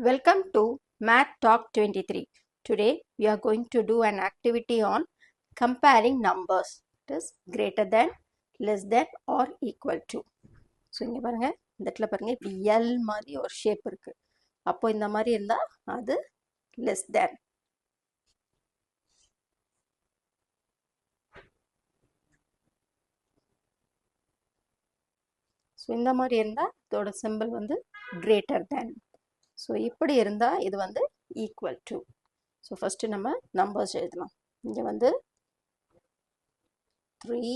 Welcome to Math Talk 23. Today we are going to do an activity on comparing numbers. It is greater than, less than or equal to. So இங்க பாருங்க இந்த இடத்துல பாருங்க இப்படி L மாதிரி ஒரு shape இருக்கு. அப்போ இந்த மாதிரி இருந்தா அது less than. ஸோ இந்த மாதிரி இருந்தால் இதோட சிம்பிள் வந்து greater than. ஸோ இப்படி இருந்தால் இது வந்து equal to. ஸோ ஃபஸ்ட்டு நம்ம நம்பர்ஸ் எழுதலாம். இங்கே வந்து 3,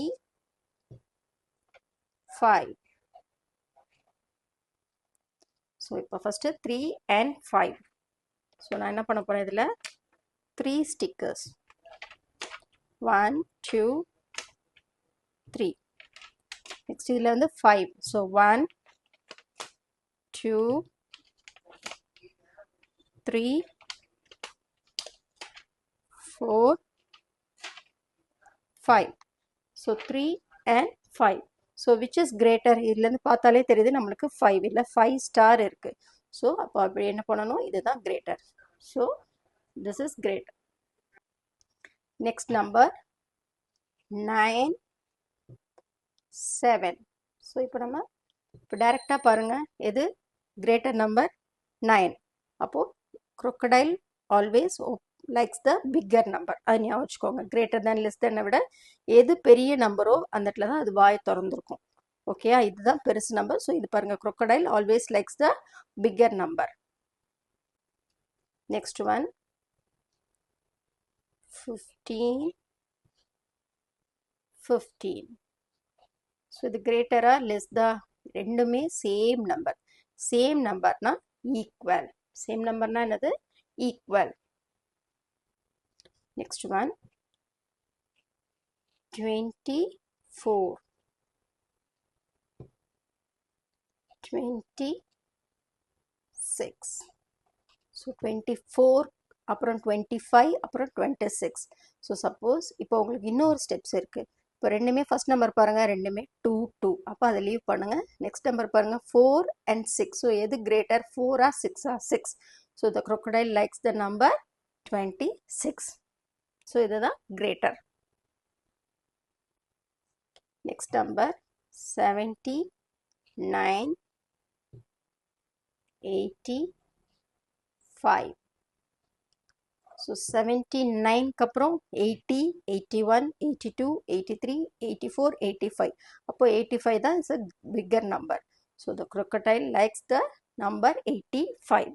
5. ஸோ இப்போ ஃபஸ்ட்டு 3 and 5. ஸோ நான் என்ன பண்ண போகிறேன் இதில் 3 ஸ்டிக்கர்ஸ் 1, 2, 3. நெக்ஸ்ட் இதில் வந்து 5. So 1, 2, 3, 4, 5. So 3 and 5. So which is greater இதுலேருந்து பார்த்தாலே தெரியுது நம்மளுக்கு 5 இல்லை 5 ஸ்டார் இருக்குது. ஸோ அப்போ அப்படி என்ன பண்ணணும் இதுதான் greater. So this is greater. Next number 9, 7. So இப்போ நம்ம இப்போ டைரெக்டாக பாருங்கள் எது கிரேட்டர் நம்பர் 9. அப்போது crocodile always likes the bigger number. அது ஞாபகம் வச்சுக்கோங்க. கிரேட்டர் தேன் லெஸ் தேனை விட எது பெரிய நம்பரோ அந்த இடத்துல தான் அது வாய் திறந்துருக்கும். ஓகேயா, இதுதான் பெருசு நம்பர். ஸோ இது பாருங்க crocodile always likes the bigger number. Next one 15, 15. So இது கிரேட்டரா லெஸ் தான் ரெண்டுமே சேம் நம்பர். சேம் நம்பர்னா ஈக்குவல். சேம் நம்பர்னா என்னது ஈக்குவல். Next one 24, 26. ஸோ 24 அப்புறம் 25 அப்புறம் 26. ஸோ சப்போஸ் இப்போ உங்களுக்கு இன்னொரு ஸ்டெப்ஸ் இருக்குது. இப்போ ரெண்டுமே ஃபர்ஸ்ட் நம்பர் பாருங்கள் ரெண்டுமே 2, 2. அப்போ அதை லீவ் பண்ணுங்கள். நெக்ஸ்ட் நம்பர் பாருங்கள் 4 and 6. ஸோ எது greater 4 6 6. So the crocodile likes the number 26. So இதுதான் கிரேட்டர். Next number 79, 85. ஸோ 79க்கு அப்புறம் 80, 81, 82, 83, 84, 85. அப்போ 85 தான் is a bigger number. So the crocodile likes the number 85.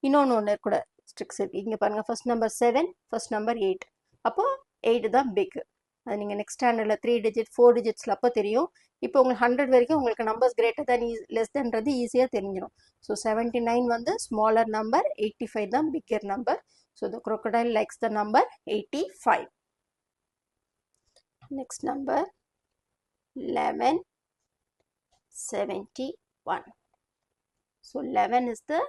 இன்னொன்று ஒன்று கூட ஸ்ட்ரிக்ஸ் இருக்குது. இங்கே பாருங்கள் ஃபர்ஸ்ட் நம்பர் 7, ஃபர்ஸ்ட் நம்பர் 8. அப்போது 8 தான் பிக். அது நீங்கள் நெக்ஸ்ட் ஸ்டாண்டர்டில் 3 டிஜிட் 4 டிஜிட்ஸில் அப்போ தெரியும். இப்போ உங்களுக்கு 100 வரைக்கும் உங்களுக்கு நம்பர்ஸ் கிரேட்டர் தேன் லெஸ் தேன்றது ஈஸியாக தெரிஞ்சிடும். ஸோ 79 வந்து ஸ்மாலர் நம்பர், 85 தான் bigger number. So the crocodile likes the number 85. Next number 11, 71. So 11 is the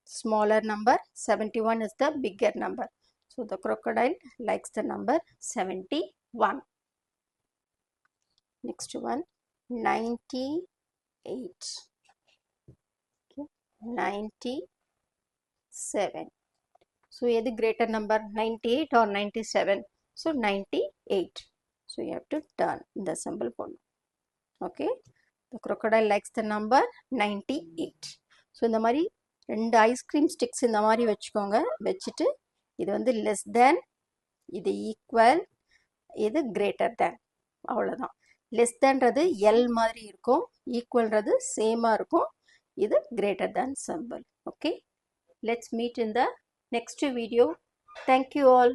smaller number, 71 is the bigger number. So the crocodile likes the number 71. Next one 98. Okay. 97. So எது greater number 98 or 97? So 98. So you have to turn the symbol போடணும். Okay. The crocodile likes the number 98. So இந்த மாதிரி ரெண்டு ice cream sticks இந்த மாதிரி வச்சுக்கோங்க. வச்சுட்டு இது வந்து லெஸ் தேன், இது ஈக்குவல், இது கிரேட்டர் தேன். அவ்வளோதான். லெஸ் தேன்றது எல் மாதிரி இருக்கும், ஈக்குவல்றது சேமாக இருக்கும். இது greater than simple. Okay, let's meet in the next video. Thank you all.